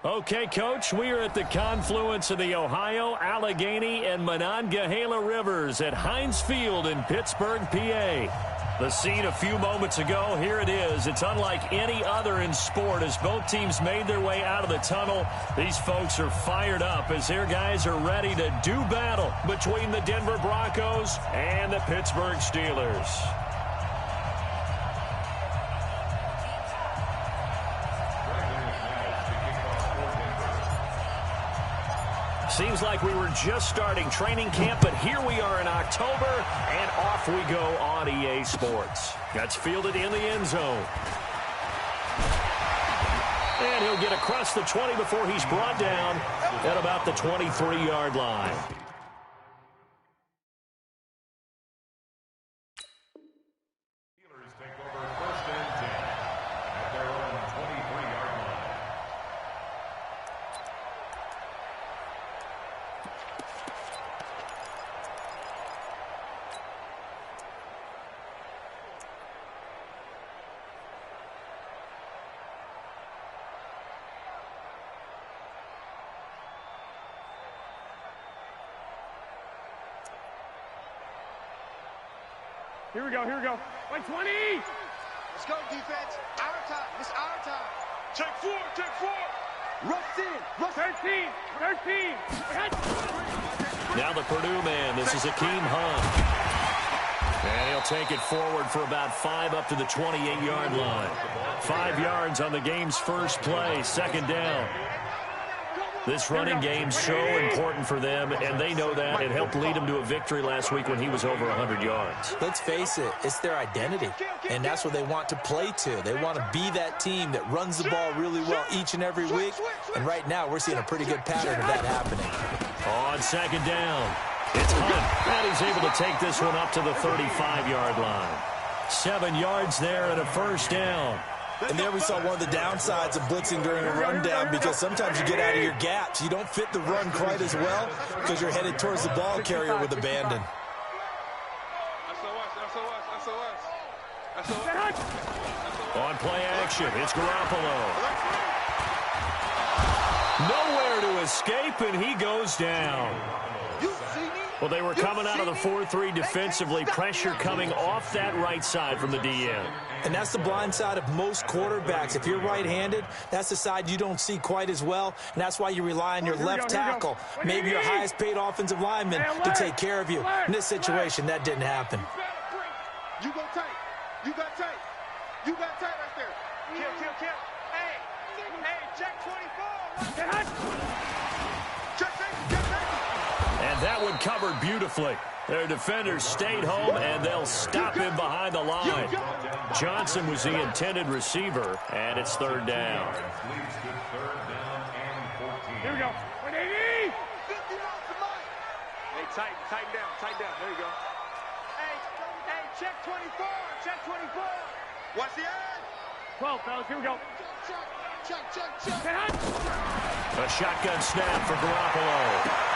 Okay, Coach, we are at the confluence of the Ohio, Allegheny, and Monongahela Rivers at Heinz Field in Pittsburgh, PA. The scene a few moments ago, here it is. It's unlike any other in sport as both teams made their way out of the tunnel. These folks are fired up as their guys are ready to do battle between the Denver Broncos and the Pittsburgh Steelers. Seems like we were just starting training camp, but here we are in October, and off we go on EA Sports. That's fielded in the end zone. And he'll get across the 20 before he's brought down at about the 23-yard line. Here we go, here we go. Like 20! Let's go, defense. Our time. It's our time. Check four, check four. Rush in. Rush 13, 13. Now the Purdue man. This is Akeem Hunt. And he'll take it forward for about 5 up to the 28-yard line. 5 yards on the game's first play, second down. This running game's so important for them, and they know that. It helped lead them to a victory last week when he was over 100 yards. Let's face it, it's their identity, and that's what they want to play to. They want to be that team that runs the ball really well each and every week, and right now we're seeing a pretty good pattern of that happening. On second down, it's Hunt, and he's able to take this one up to the 35-yard line. 7 yards there and a first down. And there we saw one of the downsides of blitzing during a rundown, because sometimes you get out of your gaps. You don't fit the run quite as well because you're headed towards the ball carrier with abandon. On play action, it's Garoppolo. Nowhere to escape, and he goes down. Well, they were coming out of the 4-3 defensively. Pressure coming off that right side from the DN. And that's the blind side of most quarterbacks. If you're right-handed, that's the side you don't see quite as well, and that's why you rely on your left tackle, maybe your highest-paid offensive lineman, to take care of you. In this situation, that didn't happen. You go tight. You got tight. You got tight right there. Kill. Hey, check 24. Check. And that one covered beautifully. Their defenders stayed home, and they'll stop him behind the line. Johnson was the intended receiver, and it's third down. Here we go. 180! Hey, tighten down. There you go. Hey, check 24. Check 24. Watch the edge. 12, fellas. Here we go. Check. A shotgun snap for Garoppolo.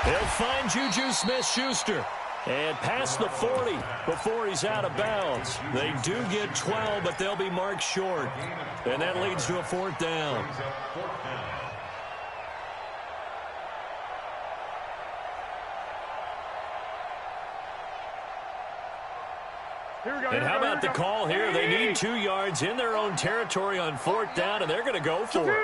He'll find Juju Smith-Schuster and past the 40 before he's out of bounds. They do get 12, but they'll be marked short. And that leads to a fourth down. And how about the call here? They need 2 yards in their own territory on fourth down, and they're going to go for it.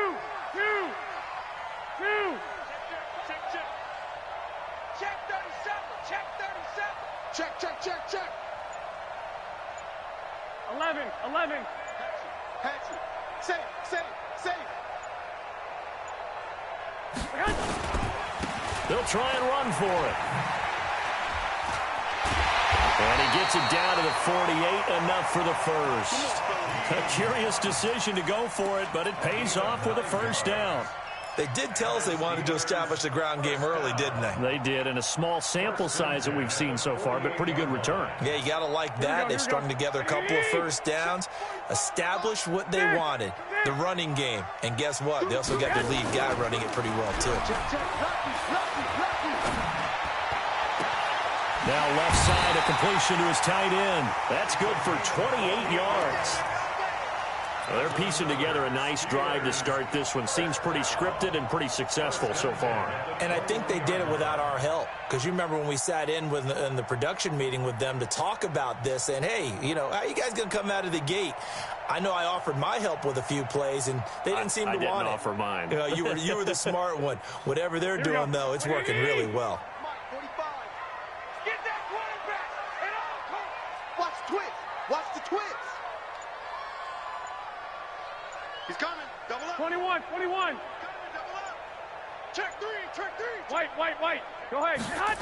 Check. 11. Patch it. Safe. They'll try and run for it. And he gets it down to the 48, enough for the first. A curious decision to go for it, but it pays off with a first down. They did tell us they wanted to establish the ground game early, didn't they? They did, in a small sample size that we've seen so far, but pretty good return. Yeah, you got to like that. They've strung together a couple of first downs, established what they wanted, the running game. And guess what? They also got their lead guy running it pretty well, too. Now left side, a completion to his tight end. That's good for 28 yards. Well, they're piecing together a nice drive to start this one. Seems pretty scripted and pretty successful so far. And I think they did it without our help. Because you remember when we sat in the production meeting with them to talk about this, and, hey, you know, how are you guys going to come out of the gate? I know I offered my help with a few plays, and they didn't seem to want it. I didn't offer mine. You were the smart one. Whatever they're doing, though, it's working really well. Get that quarterback and all come. Watch the twist. Watch the twist. He's coming. Double up. 21, 21. Coming, double up. Check three. Check three. White. Go ahead. Hunt.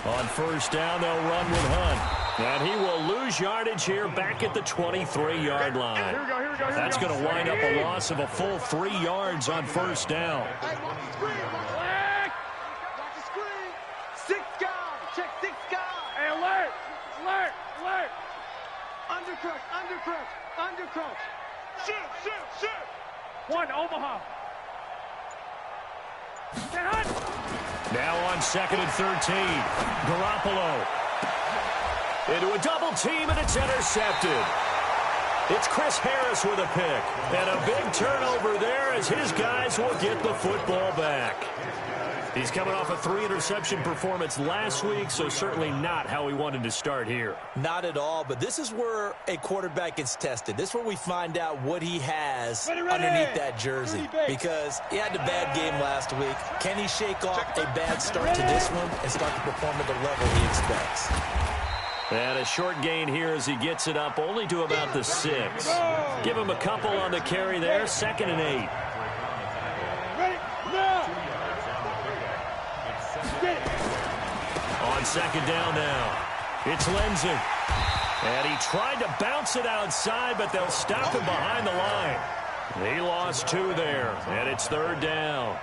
On first down, they'll run with Hunt. And he will lose yardage here back at the 23-yard line. Here we go. That's going to wind up a loss of a full 3 yards on first down. Hey, watch the screen. Watch the screen. 6 guys. Check 6 guys. Hey, alert. Undercrush. Shoot. 1, Omaha. Get Hunt. Now on 2nd and 13. Garoppolo. Into a double team, and it's intercepted. It's Chris Harris with a pick. And a big turnover there as his guys will get the football back. He's coming off a 3-interception performance last week, so certainly not how he wanted to start here. Not at all, but this is where a quarterback gets tested. This is where we find out what he has underneath that jersey. Because he had a bad game last week. Can he shake off a bad start to this one and start to perform at the level he expects? And a short gain here as he gets it up only to about the 6. Give him a couple on the carry there, 2nd and 8. Ready, now. On 2nd down now, it's Lindsey. And he tried to bounce it outside, but they'll stop him behind the line. He lost 2 there, and it's 3rd down.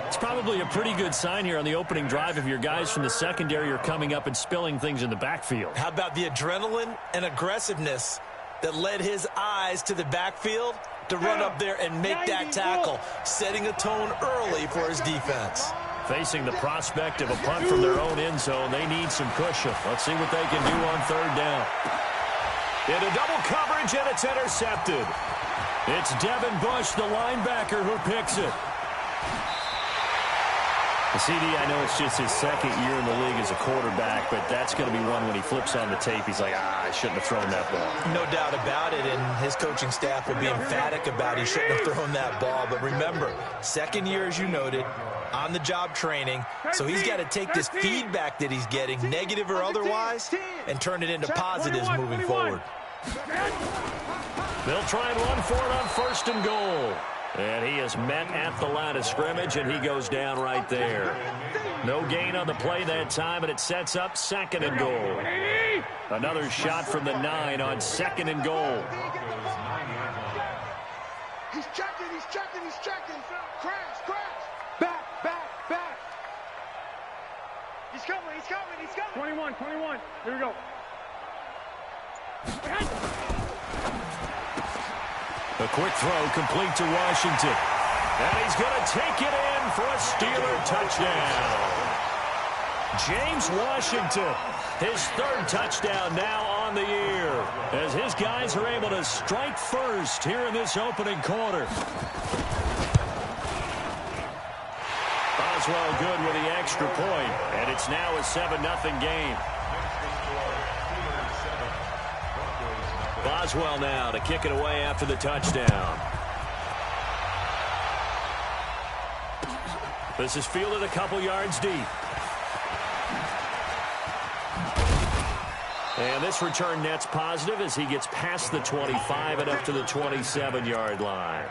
It's probably a pretty good sign here on the opening drive if your guys from the secondary are coming up and spilling things in the backfield. How about the adrenaline and aggressiveness that led his eyes to the backfield to run up there and make that tackle, setting a tone early for his defense. Facing the prospect of a punt from their own end zone, they need some cushion. Let's see what they can do on 3rd down. Into double coverage, and it's intercepted. It's Devin Bush, the linebacker, who picks it. The CD, I know it's just his 2nd year in the league as a quarterback, but that's going to be one when he flips on the tape. He's like, I shouldn't have thrown that ball. No doubt about it, and his coaching staff will be emphatic about he shouldn't have thrown that ball. But remember, 2nd year, as you noted, on-the-job training, so he's got to take this feedback that he's getting, negative or otherwise, and turn it into positives moving forward. They'll try and run for it on 1st and goal. And he is met at the line of scrimmage, and he goes down right there. No gain on the play that time, and it sets up 2nd and goal. Another shot from the 9 on 2nd and goal. He's checking. Crash. Back. He's coming. 21. Here we go. A quick throw complete to Washington. And he's going to take it in for a Steeler touchdown. James Washington, his 3rd touchdown now on the year, as his guys are able to strike first here in this opening quarter. Boswell good with the extra point, and it's now a 7-0 game. Boswell now to kick it away after the touchdown. This is fielded a couple yards deep. And this return net's positive as he gets past the 25 and up to the 27-yard line.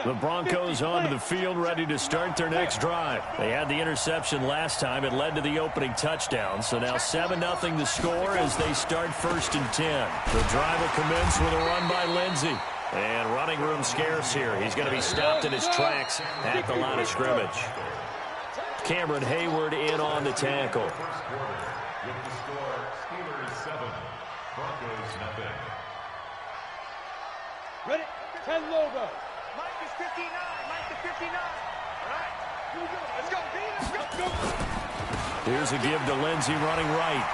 The Broncos onto the field, ready to start their next drive. They had the interception last time. It led to the opening touchdown. So now 7-0 the score as they start 1st and 10. The drive will commence with a run by Lindsey. And running room scarce here. He's going to be stopped in his tracks at the line of scrimmage. Cameron Hayward in on the tackle. With the score, Steelers 7, Broncos nothing. Ready? 10 logo. Mike is 59. All right. Here we go. Let's go. Here's a give to Lindsey running right.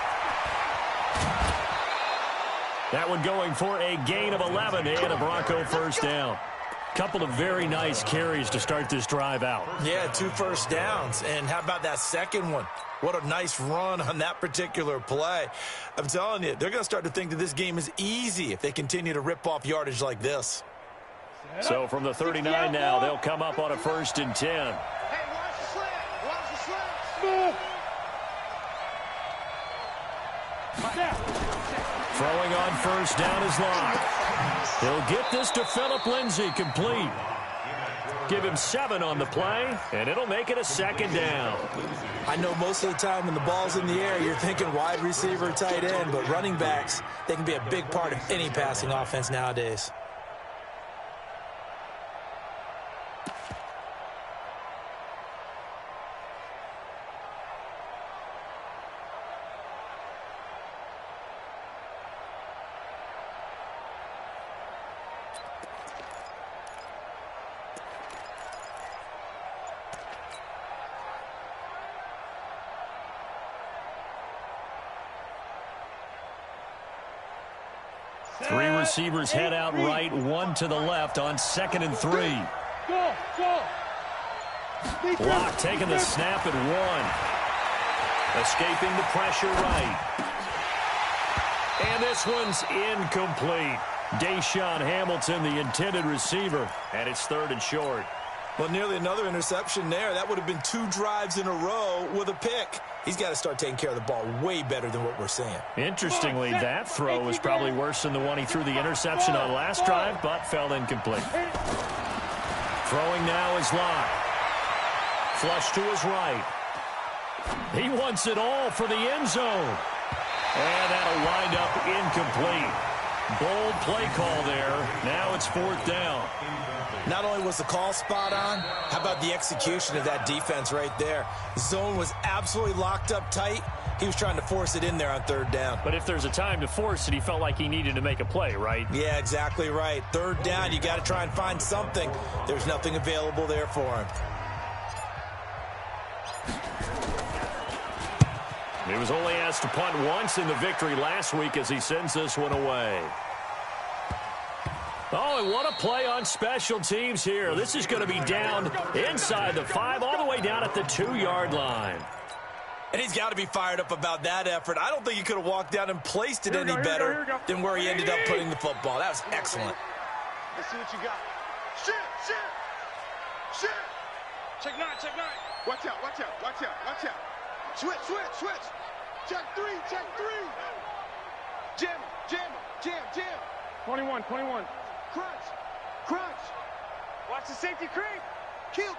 That one going for a gain of 11 and a Bronco first down. Couple of very nice carries to start this drive out. Yeah, 2 first downs. And how about that second one? What a nice run on that particular play. I'm telling you, they're going to start to think that this game is easy if they continue to rip off yardage like this. So from the 39 now, they'll come up on a 1st and 10. Hey, watch the slant. Watch the slant. Throwing on 1st down is Locke. He'll get this to Phillip Lindsay, complete. Give him 7 on the play, and it'll make it a 2nd down. I know most of the time when the ball's in the air, you're thinking wide receiver, tight end, but running backs, they can be a big part of any passing offense nowadays. Three receivers head out right, 1 to the left on 2nd and 3. Locke taking the snap at 1. Escaping the pressure right. And this one's incomplete. Deshaun Hamilton, the intended receiver, and it's 3rd and short. Well, nearly another interception there. That would have been 2 drives in a row with a pick. He's got to start taking care of the ball way better than what we're seeing. Interestingly, that throw was probably worse than the one he threw the interception on last drive, but fell incomplete. Throwing now is Locke. Flush to his right. He wants it all for the end zone. And that'll wind up incomplete. Bold play call there. Now it's 4th down. Not only was the call spot on, how about the execution of that defense right there? Zone was absolutely locked up tight. He was trying to force it in there on 3rd down. But if there's a time to force it, he felt like he needed to make a play, right? Yeah, exactly right. 3rd down, you got to try and find something. There's nothing available there for him. He was only asked to punt once in the victory last week as he sends this one away. Oh, and what a play on special teams here. This is going to be down inside the 5, all the way down at the 2-yard line. And he's got to be fired up about that effort. I don't think he could have walked down and placed it any better than where he ended up putting the football. That was excellent. Let's see what you got. Shit. Check 9. Watch out. Switch. Check 3. Jam. 21. Crunch. Watch the safety creep. Kill.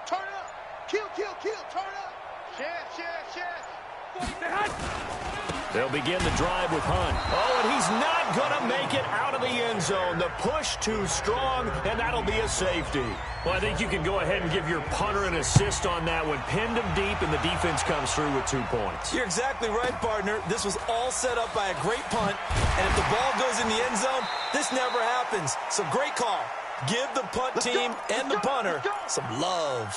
Turn up. Kill. Turn up. Share. They'll begin the drive with Hunt. Oh, and he's not going to make it out of the end zone. The push too strong, and that'll be a safety. Well, I think you can go ahead and give your punter an assist on that one. Pinned him deep, and the defense comes through with 2 points. You're exactly right, partner. This was all set up by a great punt, and if the ball goes in the end zone, this never happens. So great call. Give the punt team and the punter some love.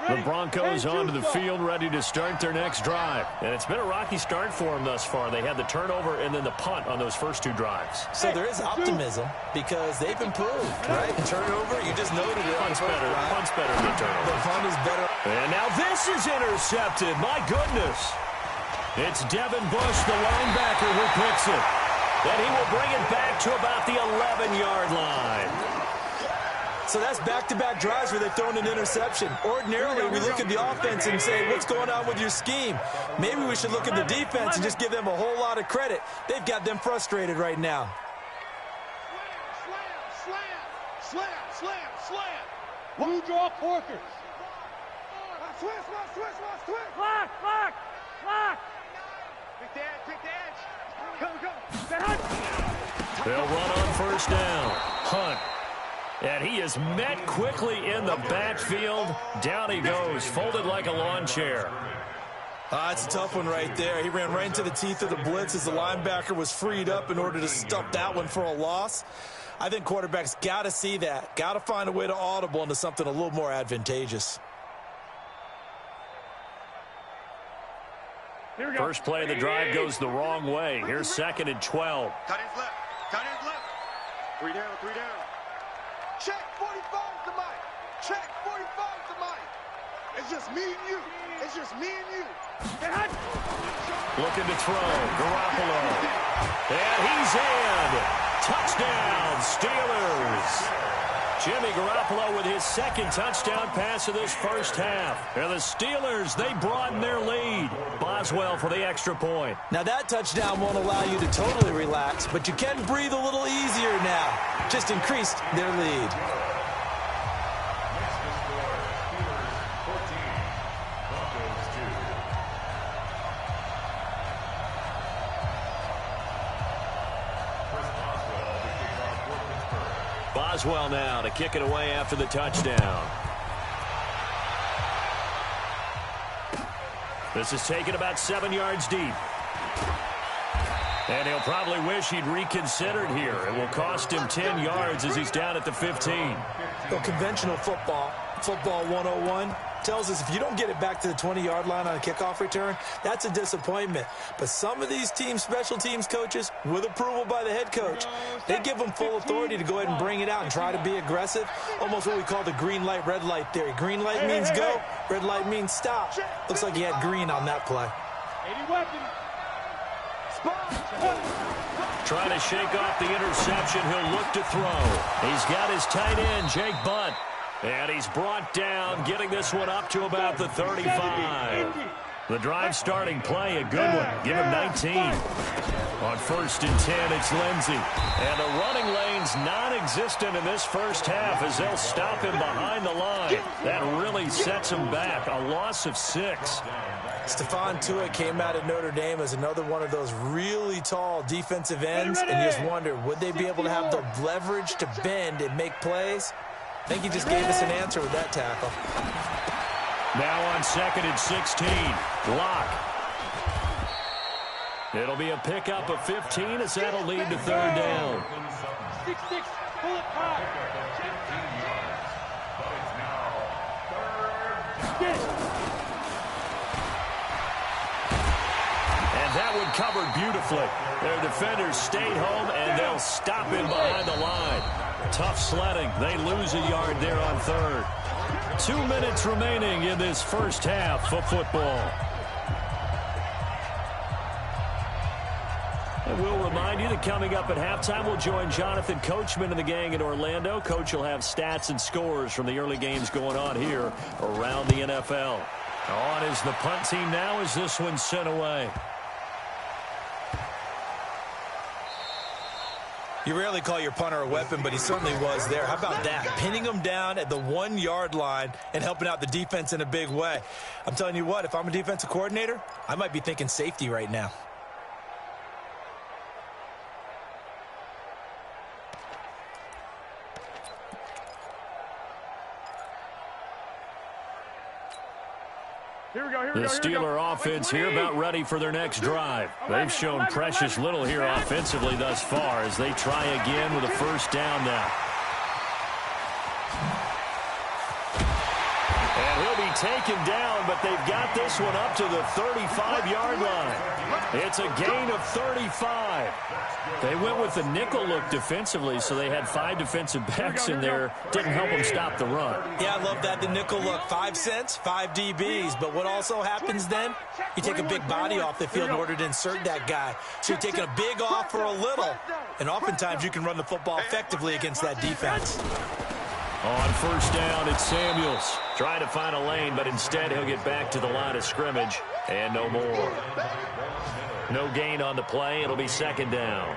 The Broncos onto the field, ready to start their next drive. And it's been a rocky start for them thus far. They had the turnover and then the punt on those first 2 drives. So there is optimism because they've improved, right? Turnover, you just noted it. Punt's better than turnover. The punt is better. And now this is intercepted. My goodness. It's Devin Bush, the linebacker, who picks it. And he will bring it back to about the 11-yard line. So that's back-to-back drives where they've thrown an interception. Ordinarily, we look at the offense and say, what's going on with your scheme? Maybe we should look at the defense and just give them a whole lot of credit. They've got them frustrated right now. Slam. Blue draw Corkers. Switch. Lock. Pick the edge. Go. They'll run on first down. Hunt. And he is met quickly in the backfield. Down he goes, folded like a lawn chair. It's a tough one right there. He ran right into the teeth of the blitz as the linebacker was freed up in order to stuff that one for a loss. I think quarterbacks got to see that. Got to find a way to audible into something a little more advantageous. First play of the drive goes the wrong way. Here's 2nd and 12. Cut his left. Cut his left. 3 down, 3 down. Check 45 to Mike. Check 45 to Mike. It's just me and you. It's just me and you. Looking to throw. Garoppolo. And he's in. Touchdown, Steelers. Jimmy Garoppolo with his 2nd touchdown pass of this first half. And the Steelers, they broaden their lead. Boswell for the extra point. Now that touchdown won't allow you to totally relax, but you can breathe a little easier now. Just increased their lead. Boswell now to kick it away after the touchdown. This is taken about 7 yards deep. And he'll probably wish he'd reconsidered here. It will cost him 10 yards as he's down at the 15. Well, conventional football 101, tells us if you don't get it back to the 20-yard line on a kickoff return, that's a disappointment. But some of these teams, special teams coaches, with approval by the head coach, they give them full authority to go ahead and bring it out and try to be aggressive. Almost what we call the green light, red light theory. Green light means go, red light means stop. Looks like he had green on that play. Trying to shake off the interception. He'll look to throw. He's got his tight end, Jake Bunt. And he's brought down, getting this one up to about the 35. The drive starting play, a good one. Give him 19. On 1st and 10, it's Lindsey. And the running lane's non-existent in this first half as they'll stop him behind the line. That really sets him back. A loss of 6. Stephon Tuitt came out of Notre Dame as another one of those really tall defensive ends, and you just wonder, would they be able to have the leverage to bend and make plays? I think he just gave us an answer with that tackle. Now on 2nd and 16, Locke. It'll be a pickup of 15 as that'll lead to 3rd down. 6-6, pull it back. And that one covered beautifully. Their defenders stayed home, and they'll stop him behind the line. Tough sledding. They lose a yard there on 3rd. 2 minutes remaining in this first half of football. And we'll remind you that coming up at halftime, we'll join Jonathan Coachman and the gang in Orlando. Coach will have stats and scores from the early games going on here around the NFL. On is the punt team now as this one's sent away. You rarely call your punter a weapon, but he certainly was there. How about that? Pinning him down at the 1-yard line and helping out the defense in a big way. I'm telling you what, if I'm a defensive coordinator, I might be thinking safety right now. The Steeler offense here about ready for their next drive. They've shown precious little here offensively thus far as they try again with a 1st down now. And he'll be taken down, but they've got this one up to the 35-yard line. It's a gain of 35. They went with the nickel look defensively, so they had 5 defensive backs in there. Didn't help them stop the run. Yeah, I love that, the nickel look. 5 cents, 5 DBs. But what also happens then? You take a big body off the field in order to insert that guy. So you're taking a big off for a little. And oftentimes you can run the football effectively against that defense. On 1st down, it's Samuels. Trying to find a lane, but instead he'll get back to the line of scrimmage. And no more. No gain on the play. It'll be 2nd down.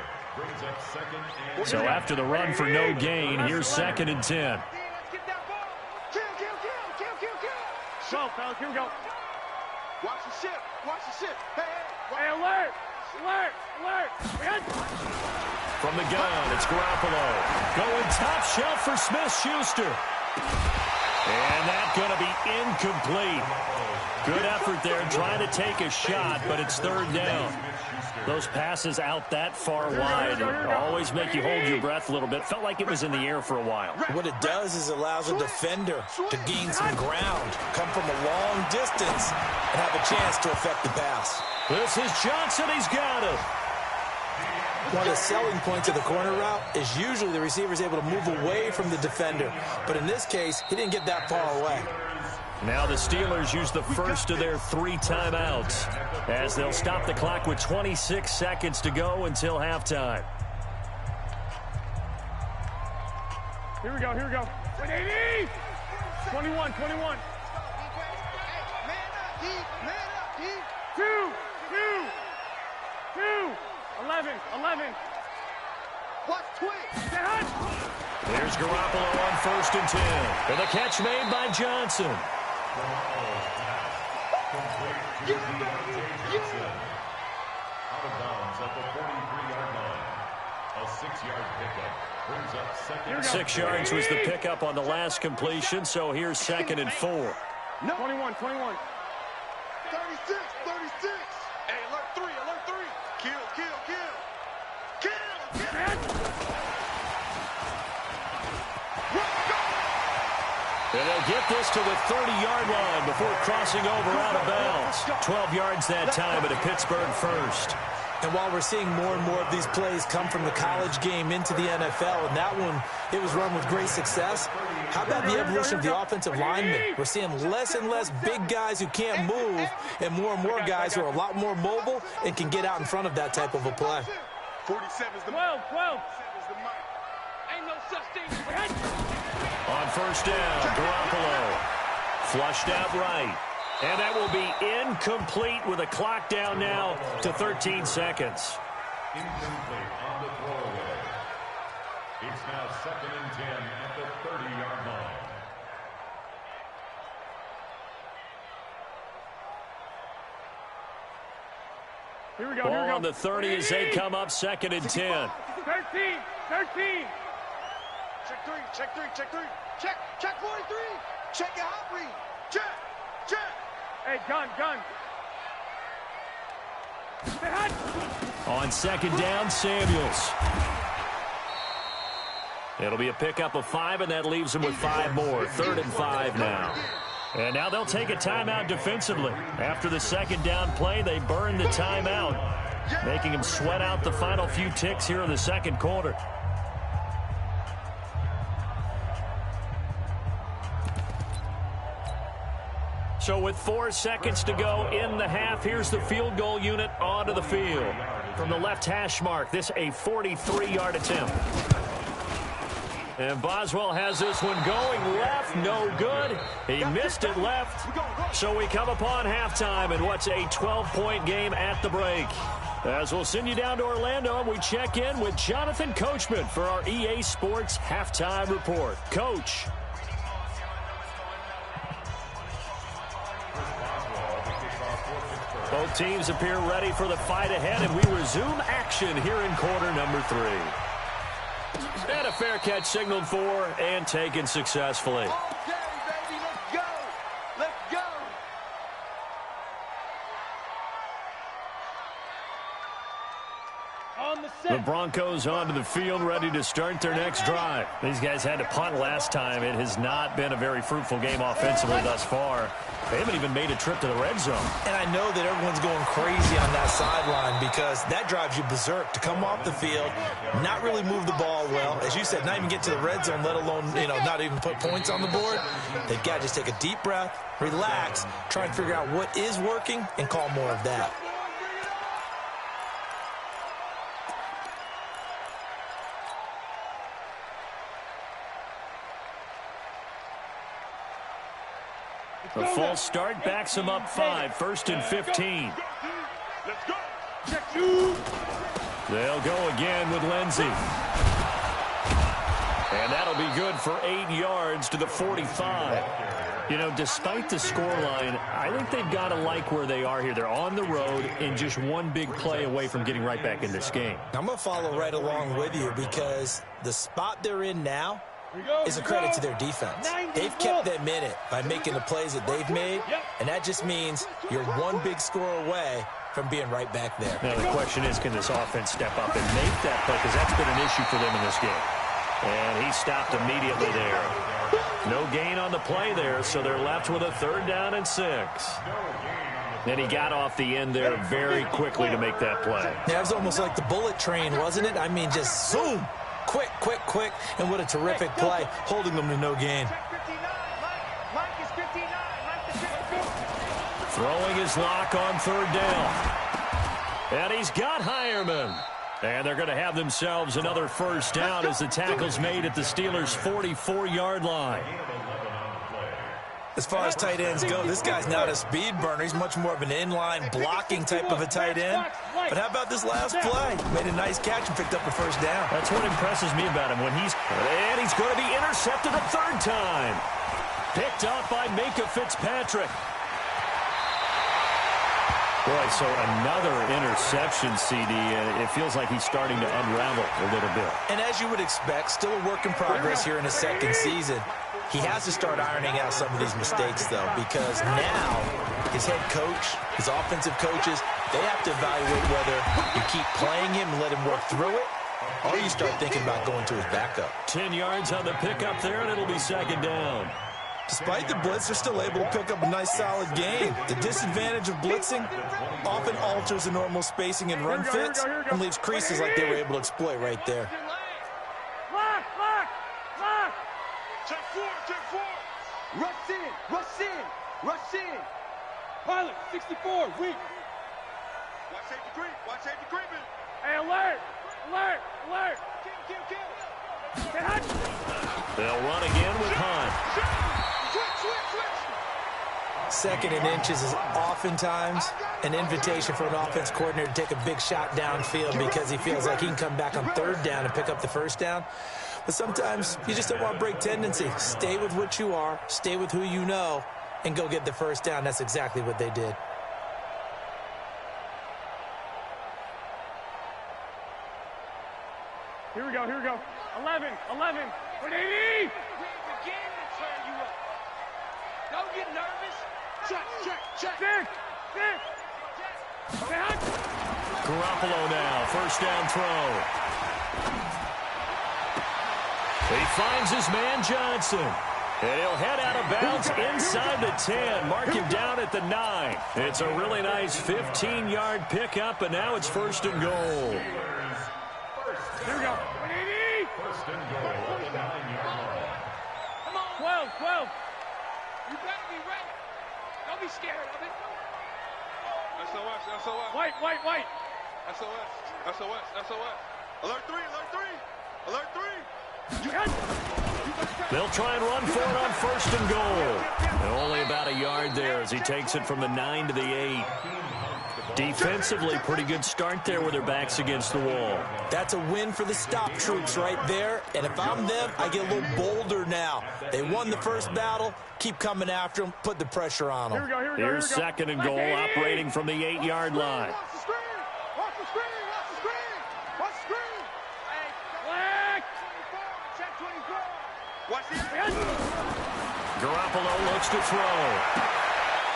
So after the run for no gain, here's 2nd and 10. Go, fellas, here we go. Watch the ship. Watch the ship. Hey, alert! Alert! Alert! From the gun, it's Garoppolo. Going top shelf for Smith-Schuster. And that's going to be incomplete. Good effort there, trying to take a shot, but it's third down. Those passes out that far wide always make you hold your breath a little bit. Felt like it was in the air for a while. What it does is allows a defender to gain some ground, come from a long distance, and have a chance to affect the pass. This is Johnson. He's got it. One of the selling points of the corner route is usually the receiver is able to move away from the defender. But in this case, he didn't get that far away. Now the Steelers use the first of their 3 timeouts as they'll stop the clock with 26 seconds to go until halftime. Here we go, here we go. 180! 21, 21. Man up, deep, man up, deep. 2, 11, 11. Watch twitch. Here's Garoppolo on 1st and 10. And the catch made by Johnson. Out of bounds at the 43-yard line. A 6-yard pickup brings up second. 6 yards was the pickup on the last completion, so here's 2nd and 4. No. 21, 21. 36, 36. Hey, alert 3, alert 3. Kill, kill, kill. Kill, kill. And they'll get this to the 30-yard line before crossing over out of bounds. 12 yards that time at a Pittsburgh first. And while we're seeing more and more of these plays come from the college game into the NFL, and that one, it was run with great success, how about the evolution of the offensive linemen? We're seeing less and less big guys who can't move and more guys who are a lot more mobile and can get out in front of that type of a play. 47 is the 12, 12. Ain't no such thing. On 1st down, Garoppolo flushed out right. And that will be incomplete with a clock down now to 13 seconds. Incomplete on the throwaway. It's now 2nd and 10 at the 30-yard line. Here we go, Ball here we go. on the 30 as they come up 2nd and 10. 13, 13. Check 3, check 3, check 3. Check 43. Check your hot read. Check. Hey, gun. On 2nd down, Samuels. It'll be a pickup of 5, and that leaves them with 5 more. 3rd and 5 now. And now they'll take a timeout defensively. After the 2nd down play, they burn the timeout, making them sweat out the final few ticks here in the 2nd quarter. So with 4 seconds to go in the half, here's the field goal unit onto the field. From the left hash mark, this a 43-yard attempt. And Boswell has this one going left, no good. He missed it left. So we come upon halftime in what's a 12-point game at the break. As we'll send you down to Orlando, we check in with Jonathan Coachman for our EA Sports Halftime Report. Coach. Both teams appear ready for the fight ahead, and we resume action here in quarter number 3. And a fair catch signaled for and taken successfully. Okay, baby, let's go. Let's go. On the The Broncos onto the field, ready to start their next drive. These guys had to punt last time. It has not been a very fruitful game offensively thus far. They haven't even made a trip to the red zone. And I know that everyone's going crazy on that sideline because that drives you berserk to come off the field, not really move the ball well. As you said, not even get to the red zone, let alone, not even put points on the board. They've got to just take a deep breath, relax, try and figure out what is working, and call more of that. The false start backs him up 5, 1st and 15. Let's go. Check 2. They'll go again with Lindsey. And that'll be good for 8 yards to the 45. Despite the scoreline, I think they've got to like where they are here. They're on the road and just one big play away from getting right back in this game. I'm going to follow right along with you because the spot they're in now, is a credit to their defense. They've kept them in it by making the plays that they've made, and that just means you're one big score away from being right back there. Now the question is, can this offense step up and make that play? Because that's been an issue for them in this game. And he stopped immediately there. No gain on the play there, so they're left with a 3rd down and 6. And he got off the end there very quickly to make that play. Yeah, it was almost like the bullet train, wasn't it? I mean, just zoom. Quick, quick, quick. And what a terrific play, holding them to no gain. Throwing his lock on 3rd down. And he's got Hireman. And they're going to have themselves another 1st down as the tackle's made at the Steelers' 44-yard line. As far as tight ends go, this guy's not a speed burner. He's much more of an inline blocking type of a tight end. But how about this last play? Made a nice catch and picked up a 1st down. That's what impresses me about him. And he's going to be intercepted a 3rd time. Picked up by Minkah Fitzpatrick. Boy, so another interception, CD. It feels like he's starting to unravel a little bit. And as you would expect, still a work in progress here in his 2nd season. He has to start ironing out some of these mistakes, though, because now his head coach, his offensive coaches, they have to evaluate whether you keep playing him and let him work through it, or you start thinking about going to his backup. 10 yards on the pickup there, and it'll be 2nd down. Despite the blitz, they're still able to pick up a nice, solid gain. The disadvantage of blitzing often alters the normal spacing and run fits and leaves creases like they were able to exploit right there. Lock, lock, lock. Check 4, check 4. Rush in, rush in, rush in. Pilot, 64, weak. Watch safety creep, watch safety creeping. Hey, alert, alert, alert. Kill, kill, kill. Hey, Hunt. They'll run again with Hunt. Switch, switch, switch. 2nd and inches is oftentimes an invitation for an offense coordinator to take a big shot downfield because he feels like he can come back on 3rd down and pick up the 1st down. But sometimes you just don't want to break tendency. Stay with what you are, stay with who you know, and go get the 1st down. That's exactly what they did. Here we go, here we go. 11, 11. 180. Don't get nervous. Check, check, check. Six, six. Hey, Hunt. Garoppolo now, 1st down throw. He finds his man Johnson. And he'll head out of bounds inside the 10. Mark him down at the 9. It's a really nice 15-yard pickup, and now it's 1st and goal. Here we go. 180. 1st and goal at the 9-yard line. Come on. 12, 12. You better be ready. Don't be scared of it. SOS, SOS. White, white, white. SOS, SOS, SOS. Alert 3, alert 3. Alert 3. They'll try and run for it on 1st and goal. And only about a yard there as he takes it from the 9 to the 8. Defensively, pretty good start there with their backs against the wall. That's a win for the stop troops right there. And if I'm them, I get a little bolder now. They won the 1st battle. Keep coming after them. Put the pressure on them. Here we go, here we go. Here's 2nd and goal, operating from the 8-yard line. Watch the screen. Watch the screen. Watch the screen. Watch the screen. Hey, black. 24. Check 24. Watch the Garoppolo looks to throw.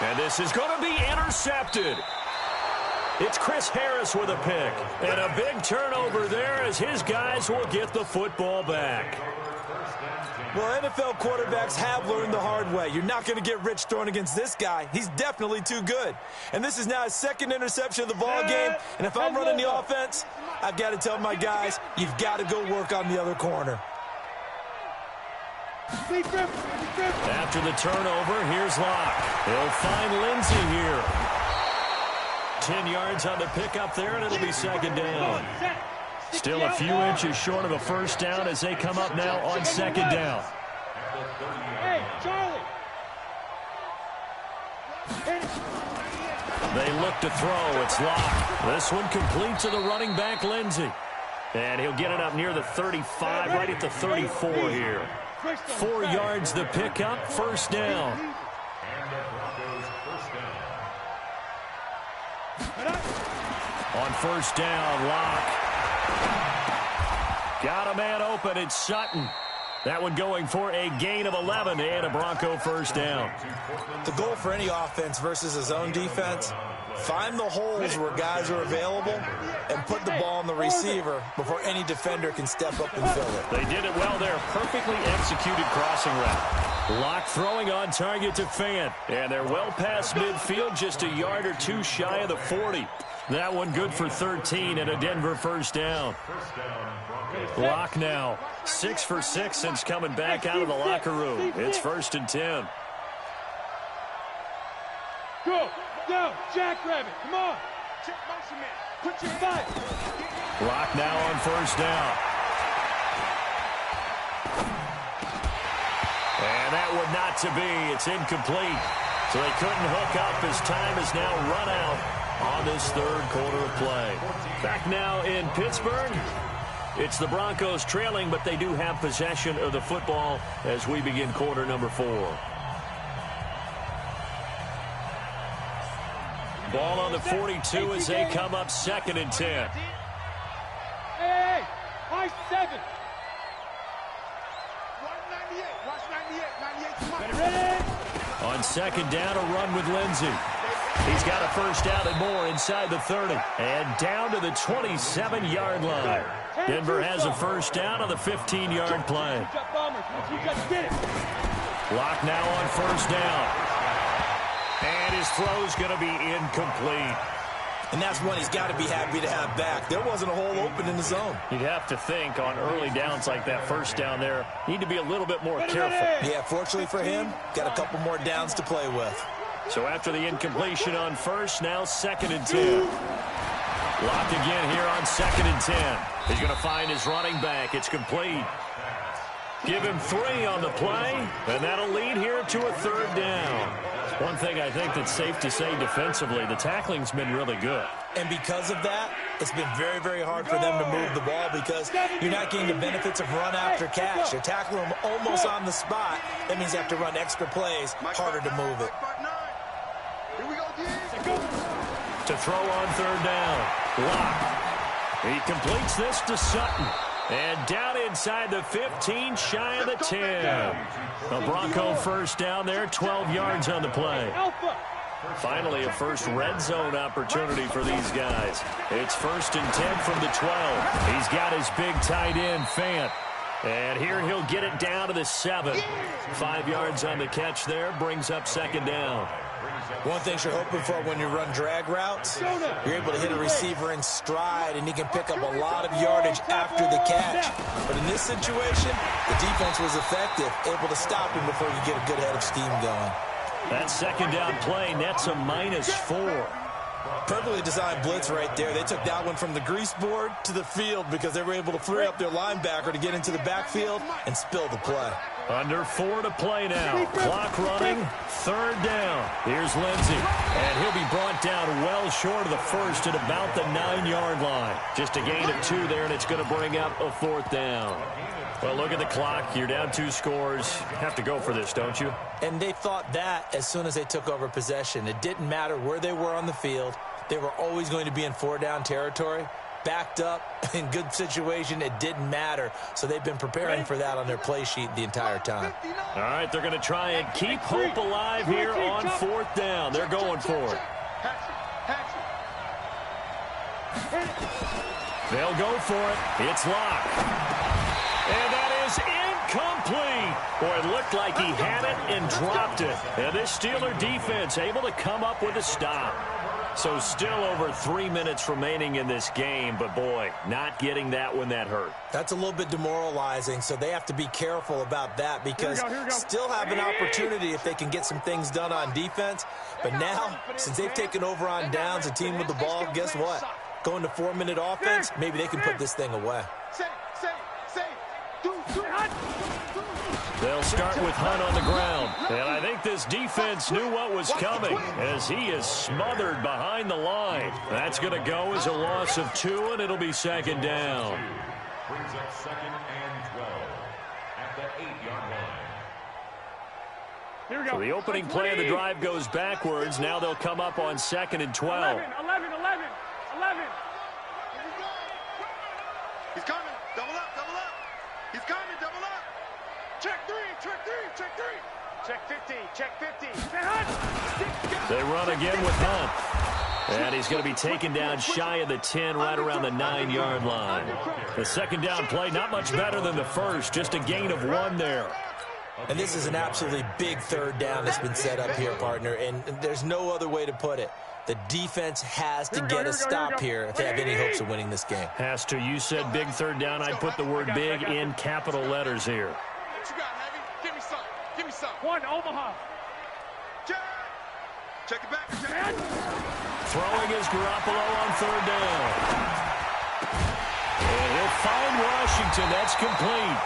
And this is going to be intercepted. It's Chris Harris with a pick. And a big turnover there as his guys will get the football back. Well, NFL quarterbacks have learned the hard way. You're not going to get rich throwing against this guy. He's definitely too good. And this is now his 2nd interception of the ball game. And if I'm running the offense, I've got to tell my guys, you've got to go work on the other corner. After the turnover, here's Locke. He'll find Lindsey here. 10 yards on the pickup there, and it'll be 2nd down. Still a few inches short of a 1st down as they come up now on 2nd down. Hey, Charlie. They look to throw. It's Locke. This one complete to the running back, Lindsey. And he'll get it up near the 35, right at the 34 here. 4 yards the pickup, 1st down. On 1st down, Locke. Got a man open, it's Sutton. That one going for a gain of 11 and a Bronco first down. The goal for any offense versus a zone defense, find the holes where guys are available and put the ball on the receiver before any defender can step up and fill it. They did it well there. Perfectly executed crossing route. Lock throwing on target to Fant. And they're well past midfield, just a yard or two shy of the 40. That one good for 13 and a Denver first down. Lock now. 6 for 6 since coming back out of the locker room. It's 1st and 10. Go. Go. Jackrabbit. Come on. Check motion man. Put your fight. Lock now on first down. And that one not to be. It's incomplete. So they couldn't hook up as time is now run out on this third quarter of play. Back now in Pittsburgh. It's the Broncos trailing, but they do have possession of the football as we begin quarter number 4. Ball on the 42 as they come up 2nd and 10. Hey, high 7. Watch 98. Ready? On 2nd down, a run with Lindsey. He's got a first down and more inside the 30. And down to the 27-yard line. Denver has a first down on the 15-yard play. Lock now on first down. And his throw's going to be incomplete. And that's one he's got to be happy to have back. There wasn't a hole open in the zone. You'd have to think on early downs like that first down there, need to be a little bit more careful. Yeah, fortunately for him, got a couple more downs to play with. So after the incompletion on first, now 2nd and 10. Lock again here on 2nd and 10. He's going to find his running back. It's complete. Give him 3 on the play, and that'll lead here to a 3rd down. One thing I think that's safe to say defensively, the tackling's been really good. And because of that, it's been very, very hard for them to move the ball because you're not getting the benefits of run after catch. You're tackling them almost on the spot. That means you have to run extra plays, harder to move it. Here we go, To throw on 3rd down. Lock. He completes this to Sutton. And down inside the 15, shy of the 10. A Bronco first down there, 12 yards on the play. Finally, a first red zone opportunity for these guys. It's 1st and 10 from the 12. He's got his big tight end, Fant. And here he'll get it down to the 7. 5 yards on the catch there, brings up 2nd down. One thing you're hoping for when you run drag routes, you're able to hit a receiver in stride, and he can pick up a lot of yardage after the catch. But in this situation, the defense was effective, able to stop him before you get a good head of steam going. That 2nd down play nets a -4. Perfectly designed blitz right there. They took that one from the grease board to the field because they were able to free up their linebacker to get into the backfield and spill the play. Under 4 to play now. Clock running. 3rd down. Here's Lindsey. And he'll be brought down well short of the first at about the 9-yard line. Just a gain of 2 there, and it's going to bring up a 4th down. Well, look at the clock. You're down 2 scores. Have to go for this, don't you? And they thought that as soon as they took over possession. It didn't matter where they were on the field. They were always going to be in 4-down territory. Backed up, in good situation, it didn't matter. So they've been preparing for that on their play sheet the entire time. All right, they're going to try and keep hope alive here on 4th down. They're going for it. They'll go for it. It's Lock. And that is incomplete. Boy, it looked like he had it and dropped it. And this Steeler defense able to come up with a stop. So still over 3 minutes remaining in this game, but boy, not getting that when that hurt. That's a little bit demoralizing, so they have to be careful about that because still have an opportunity if they can get some things done on defense. But now, since they've taken over on downs, a team with the ball, guess what? Going to 4-minute offense, maybe they can put this thing away. They'll start with Hunt on the ground. And I think this defense knew what was coming as he is smothered behind the line. That's going to go as a loss of 2, and it'll be 2nd down. Brings up 2nd and 12 at the 8-yard line. Here we go. So the opening play of the drive goes backwards. Now they'll come up on 2nd and 12. 11. He's coming. Double up. He's coming. Double up. Check three, check three, check three. Check 50, check 50. They run again with Hunt. And he's going to be taken down shy of the 10, right around the 9-yard line. The second down play, not much better than the first, just a gain of 1 there. And this is an absolutely big third down that's been set up here, partner, and there's no other way to put it. The defense has to get a stop here if they have any hopes of winning this game. Has to. You said big third down. I'd put the word big in capital letters here. What you got, Heavy? Give me some. Give me some. One, Omaha. Check it back. Check it. Throwing is Garoppolo on third down. And he'll find Washington. That's complete.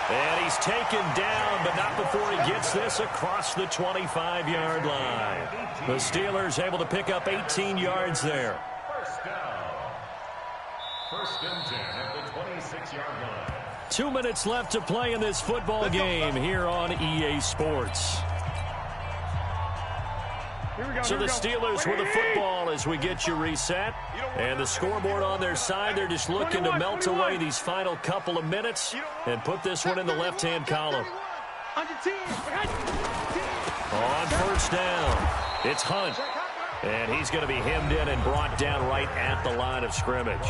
And he's taken down, but not before he gets this across the 25-yard line. The Steelers able to pick up 18 yards there. First down. First and 10 at the 26-yard line. 2 minutes left to play in this football game here on EA Sports. So the Steelers with the football as we get you reset. And the scoreboard on their side, they're just looking to melt away these final couple of minutes and put this one in the left-hand column. On first down, it's Hunt. And he's going to be hemmed in and brought down right at the line of scrimmage.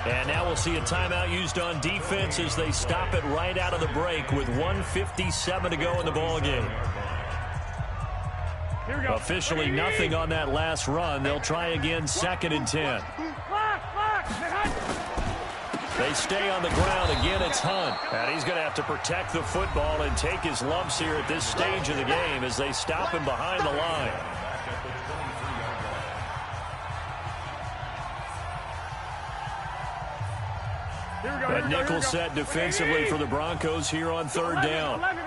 And now we'll see a timeout used on defense as they stop it right out of the break with 1:57 to go in the ballgame. Officially nothing on that last run. They'll try again 2nd and 10. They stay on the ground. Again, it's Hunt. And he's going to have to protect the football and take his lumps here at this stage of the game as they stop him behind the line. And nickel set defensively for the Broncos here on third down. 11.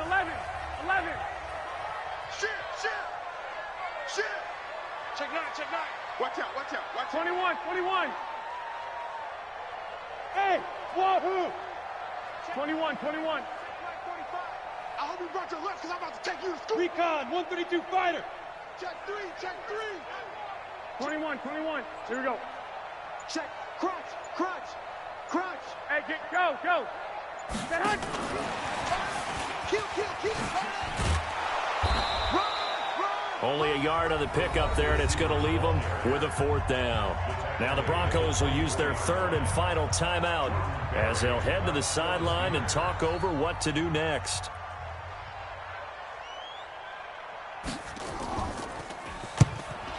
Check 9, check 9. Watch out, watch out, watch out. 21. Hey, whoa. 21. 45. I hope you brought your left because I'm about to take you to school. Recon, 132 fighter. Check 3, check 3. 21. Here we go. Check, crunch. Hey, go. Get Hunt. Kill. Run. Only a yard on the pickup there, and it's going to leave them with a 4th down. Now the Broncos will use their 3rd and final timeout as they'll head to the sideline and talk over what to do next.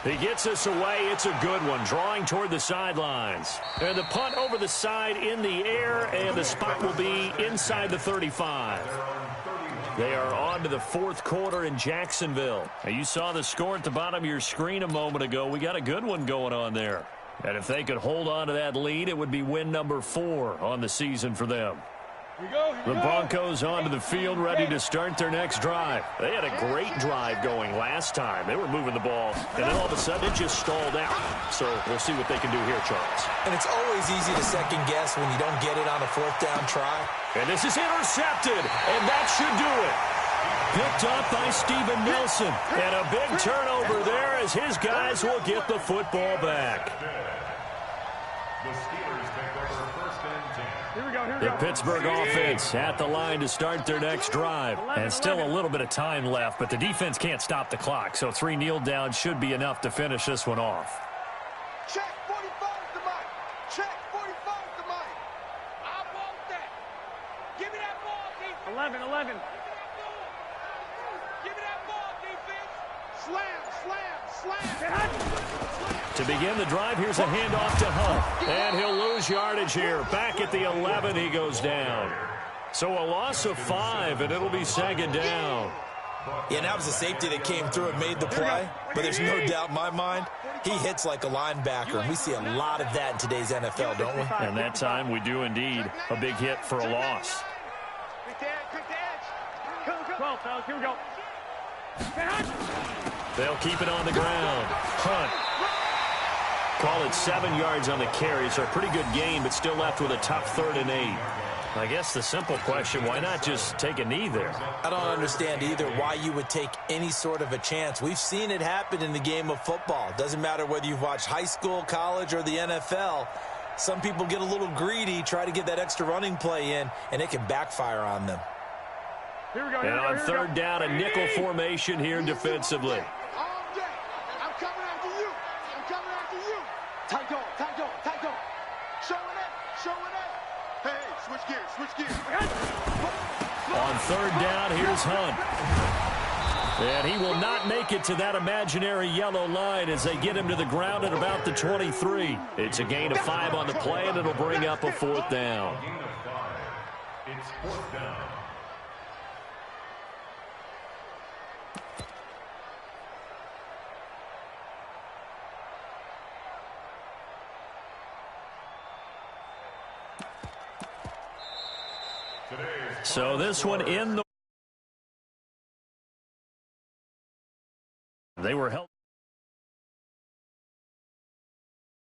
He gets us away. It's a good one, drawing toward the sidelines. And the punt over the side in the air, and the spot will be inside the 35. They are on to the 4th quarter in Jacksonville. Now, you saw the score at the bottom of your screen a moment ago. We got a good one going on there. And if they could hold on to that lead, it would be win number 4 on the season for them. The Broncos onto the field, ready to start their next drive. They had a great drive going last time. They were moving the ball, and then all of a sudden it just stalled out. So we'll see what they can do here, Charles. And it's always easy to second guess when you don't get it on a 4th down try. And this is intercepted, and that should do it. Picked up by Steven Nelson. And a big turnover there as his guys will get the football back. The Steelers take over 1st and 10. Here we go. The Pittsburgh offense at the line to start their next drive. And still a little bit of time left, but the defense can't stop the clock. So 3 kneel downs should be enough to finish this one off. Check 45 to Mike. Check 45 to Mike. I want that. Give me that ball, defense. 11. Give me that ball, defense. Slam. Get Hunt. To begin the drive, here's a handoff to Hunt. And he'll lose yardage here. Back at the 11, he goes down. So a loss of 5, and it'll be 2nd down. Yeah, and that was a safety that came through and made the play. But there's no doubt in my mind, he hits like a linebacker. And we see a lot of that in today's NFL, don't we? And that time we do indeed. A big hit for a loss. Quick the edge. 12, fellas. Here we go. Get Hunt. They'll keep it on the ground. Hunt. Call it 7 yards on the carry, so a pretty good gain, but still left with a tough 3rd and 8. I guess the simple question, why not just take a knee there? I don't understand either why you would take any sort of a chance. We've seen it happen in the game of football. Doesn't matter whether you've watched high school, college, or the NFL. Some people get a little greedy, try to get that extra running play in, and it can backfire on them. Here we go. And on third down, a nickel formation here defensively. All day. I'm coming after you. I'm coming after you. Tight dog, tight dog, tight dog. Show it up, show it up. Hey, switch gears, switch gears. On third down, here's Hunt. And he will not make it to that imaginary yellow line as they get him to the ground at about the 23. It's a gain of 5 on the play, and it'll bring up a 4th down. Gain of 5. It's 4th down. So this one in the... They were held.